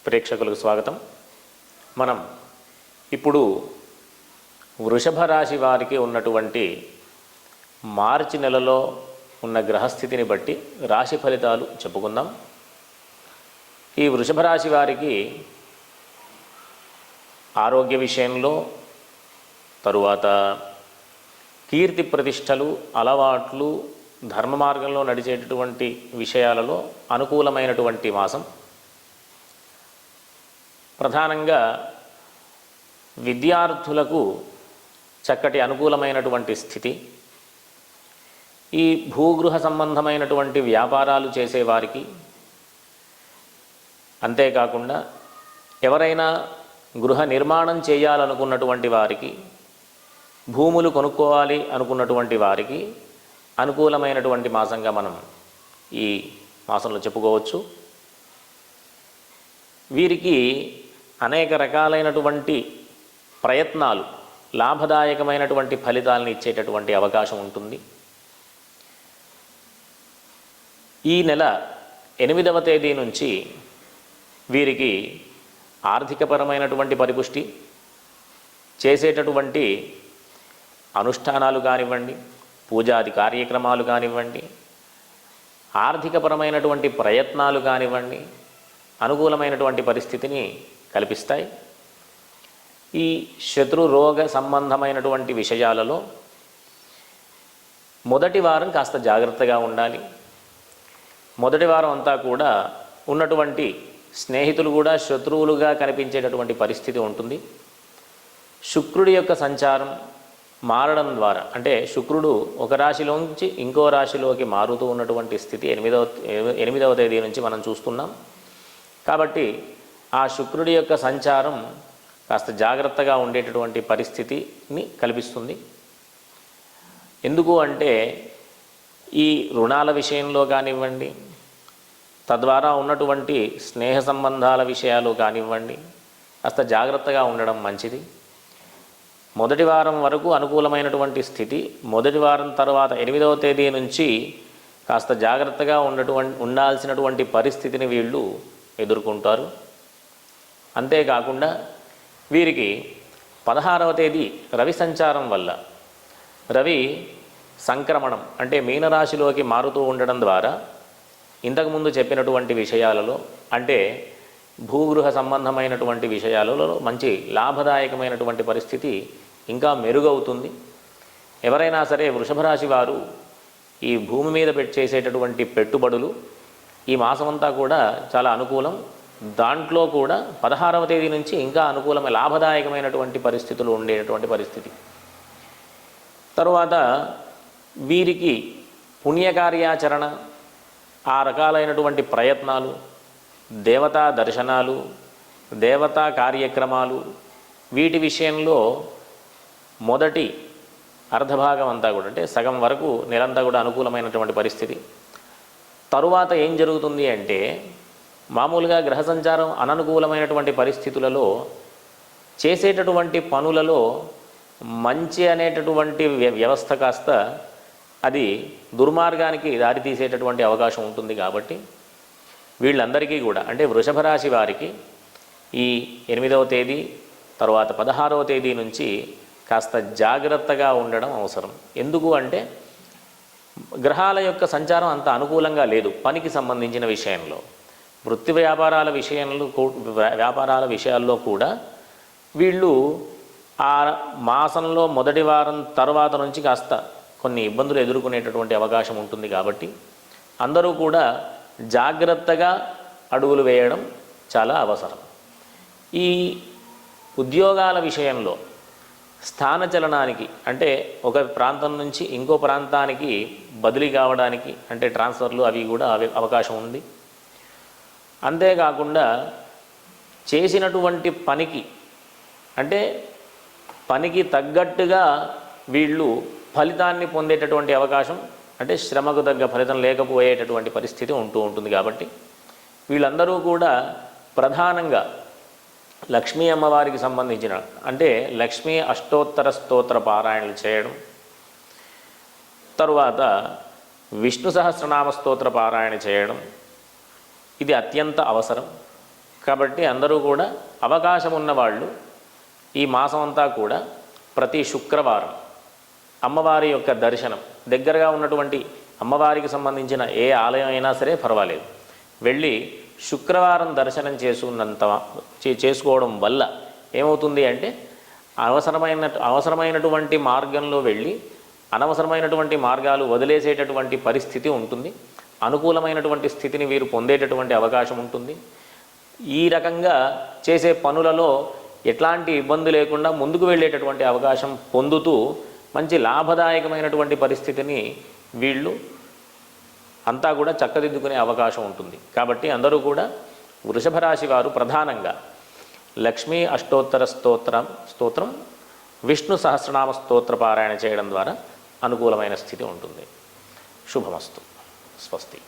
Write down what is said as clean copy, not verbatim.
ప్రేక్షకులకు స్వాగతం. మనం ఇప్పుడు వృషభ రాశి వారికి ఉన్నటువంటి మార్చి నెలలో ఉన్న గ్రహస్థితిని బట్టి రాశి ఫలితాలు చెప్పుకుందాం. ఈ వృషభ రాశి వారికి ఆరోగ్య విషయంలో, తరువాత కీర్తి ప్రతిష్టలు, అలవాట్లు, ధర్మ మార్గంలో నడిచేటటువంటి విషయాలలో అనుకూలమైనటువంటి మాసం. ప్రధానంగా విద్యార్థులకు చక్కటి అనుకూలమైనటువంటి స్థితి. ఈ భూగృహ సంబంధమైనటువంటి వ్యాపారాలు చేసేవారికి, అంతేకాకుండా ఎవరైనా గృహ నిర్మాణం చేయాలనుకున్నటువంటి వారికి, భూములు కొనుక్కోవాలి అనుకున్నటువంటి వారికి అనుకూలమైనటువంటి మాసంగా మనం ఈ మాసంలో చెప్పుకోవచ్చు. వీరికి అనేక రకాలైనటువంటి ప్రయత్నాలు లాభదాయకమైనటువంటి ఫలితాలను ఇచ్చేటటువంటి అవకాశం ఉంటుంది. ఈ నెల 8వ తేదీ నుంచి వీరికి ఆర్థికపరమైనటువంటి పరిపుష్టి, చేసేటటువంటి అనుష్ఠానాలు కానివ్వండి, పూజాది కార్యక్రమాలు కానివ్వండి, ఆర్థికపరమైనటువంటి ప్రయత్నాలు కానివ్వండి, అనుకూలమైనటువంటి పరిస్థితిని కల్పిస్తాయి. ఈ శత్రు రోగ సంబంధమైనటువంటి విషయాలలో మొదటి వారం కాస్త జాగ్రత్తగా ఉండాలి. మొదటి వారం అంతా కూడా ఉన్నటువంటి స్నేహితులు కూడా శత్రువులుగా కనిపించేటటువంటి పరిస్థితి ఉంటుంది. శుక్రుడి యొక్క సంచారం మారడం ద్వారా, అంటే శుక్రుడు ఒక రాశిలోంచి ఇంకో రాశిలోకి మారుతూ ఉన్నటువంటి స్థితి 8వ తేదీ నుంచి మనం చూస్తున్నాం. కాబట్టి ఆ శుక్రుడి యొక్క సంచారం కాస్త జాగ్రత్తగా ఉండేటటువంటి పరిస్థితిని కల్పిస్తుంది. ఎందుకు అంటే ఈ రుణాల విషయంలో కానివ్వండి, తద్వారా ఉన్నటువంటి స్నేహ సంబంధాల విషయాలు కానివ్వండి, కాస్త జాగ్రత్తగా ఉండడం మంచిది. మొదటి వారం వరకు అనుకూలమైనటువంటి స్థితి. మొదటి వారం తర్వాత 8వ తేదీ నుంచి కాస్త జాగ్రత్తగా ఉండాల్సినటువంటి పరిస్థితిని వీళ్ళు ఎదుర్కొంటారు. అంతేకాకుండా వీరికి 16వ తేదీ రవి సంచారం వల్ల, రవి సంక్రమణం అంటే మీనరాశిలోకి మారుతూ ఉండడం ద్వారా ఇంతకుముందు చెప్పినటువంటి విషయాలలో, అంటే భూగృహ సంబంధమైనటువంటి విషయాలలో మంచి లాభదాయకమైనటువంటి పరిస్థితి ఇంకా మెరుగవుతుంది. ఎవరైనా సరే వృషభ రాశి వారు ఈ భూమి మీద చేసేటటువంటి పెట్టుబడులు ఈ మాసమంతా కూడా చాలా అనుకూలం. దాంట్లో కూడా 16వ తేదీ నుంచి ఇంకా అనుకూలమైన లాభదాయకమైనటువంటి పరిస్థితులు ఉండేటటువంటి పరిస్థితి. తరువాత వీరికి పుణ్యకార్యాచరణ, ఆ రకాలైనటువంటి ప్రయత్నాలు, దేవతా దర్శనాలు, దేవతా కార్యక్రమాలు, వీటి విషయంలో మొదటి అర్ధభాగం అంతా కూడా, అంటే సగం వరకు నెలంతా కూడా అనుకూలమైనటువంటి పరిస్థితి. తరువాత ఏం జరుగుతుంది అంటే, మామూలుగా గ్రహ సంచారం అననుకూలమైనటువంటి పరిస్థితులలో చేసేటటువంటి పనులలో మంచి అనేటటువంటి వ్యవస్థ కాస్త అది దుర్మార్గానికి దారితీసేటటువంటి అవకాశం ఉంటుంది. కాబట్టి వీళ్ళందరికీ కూడా, అంటే వృషభ రాశి వారికి ఈ 8వ తేదీ తర్వాత 16వ తేదీ నుంచి కాస్త జాగ్రత్తగా ఉండడం అవసరం. ఎందుకు అంటే గ్రహాల యొక్క సంచారం అంత అనుకూలంగా లేదు పనికి సంబంధించిన విషయంలో. వృత్తి వ్యాపారాల విషయాల్లో కూడా వీళ్ళు ఆ మాసంలో మొదటి వారం తర్వాత నుంచి కాస్త కొన్ని ఇబ్బందులు ఎదుర్కొనేటటువంటి అవకాశం ఉంటుంది. కాబట్టి అందరూ కూడా జాగ్రత్తగా అడుగులు వేయడం చాలా అవసరం. ఈ ఉద్యోగాల విషయంలో స్థానచలనానికి, అంటే ఒక ప్రాంతం నుంచి ఇంకో ప్రాంతానికి బదిలీ కావడానికి, అంటే ట్రాన్స్ఫర్లు అవి కూడా అవకాశం ఉంది. అంతేకాకుండా చేసినటువంటి పనికి, అంటే పనికి తగ్గట్టుగా వీళ్ళు ఫలితాన్ని పొందేటటువంటి అవకాశం, అంటే శ్రమకు తగ్గ ఫలితం లేకపోయేటటువంటి పరిస్థితి ఉంటుంది. కాబట్టి వీళ్ళందరూ కూడా ప్రధానంగా లక్ష్మీ అమ్మవారికి సంబంధించిన, అంటే లక్ష్మీ అష్టోత్తర స్తోత్ర పారాయణలు చేయడం, తరువాత విష్ణు సహస్రనామ స్తోత్ర పారాయణ చేయడం, ఇది అత్యంత అవసరం. కాబట్టి అందరూ కూడా అవకాశం ఉన్నవాళ్ళు ఈ మాసం అంతా కూడా ప్రతి శుక్రవారం అమ్మవారి యొక్క దర్శనం, దగ్గరగా ఉన్నటువంటి అమ్మవారికి సంబంధించిన ఏ ఆలయం అయినా సరే పర్వాలేదు, వెళ్ళి శుక్రవారం దర్శనం చేసుకోవడం వల్ల ఏమవుతుంది అంటే అవసరమైనటువంటి మార్గంలో వెళ్ళి అనవసరమైనటువంటి మార్గాలు వదిలేసేటటువంటి పరిస్థితి ఉంటుంది. అనుకూలమైనటువంటి స్థితిని వీరు పొందేటటువంటి అవకాశం ఉంటుంది. ఈ రకంగా చేసే పనులలో ఎట్లాంటి ఇబ్బంది లేకుండా ముందుకు వెళ్ళేటటువంటి అవకాశం పొందుతూ మంచి లాభదాయకమైనటువంటి పరిస్థితిని వీళ్ళు అంతా కూడా చక్కదిద్దుకునే అవకాశం ఉంటుంది. కాబట్టి అందరూ కూడా వృషభ రాశి వారు ప్రధానంగా లక్ష్మీ అష్టోత్తర స్తోత్రం, విష్ణు సహస్రనామ స్తోత్ర పారాయణ చేయడం ద్వారా అనుకూలమైన స్థితి ఉంటుంది. శుభమస్తు. స్వస్తి.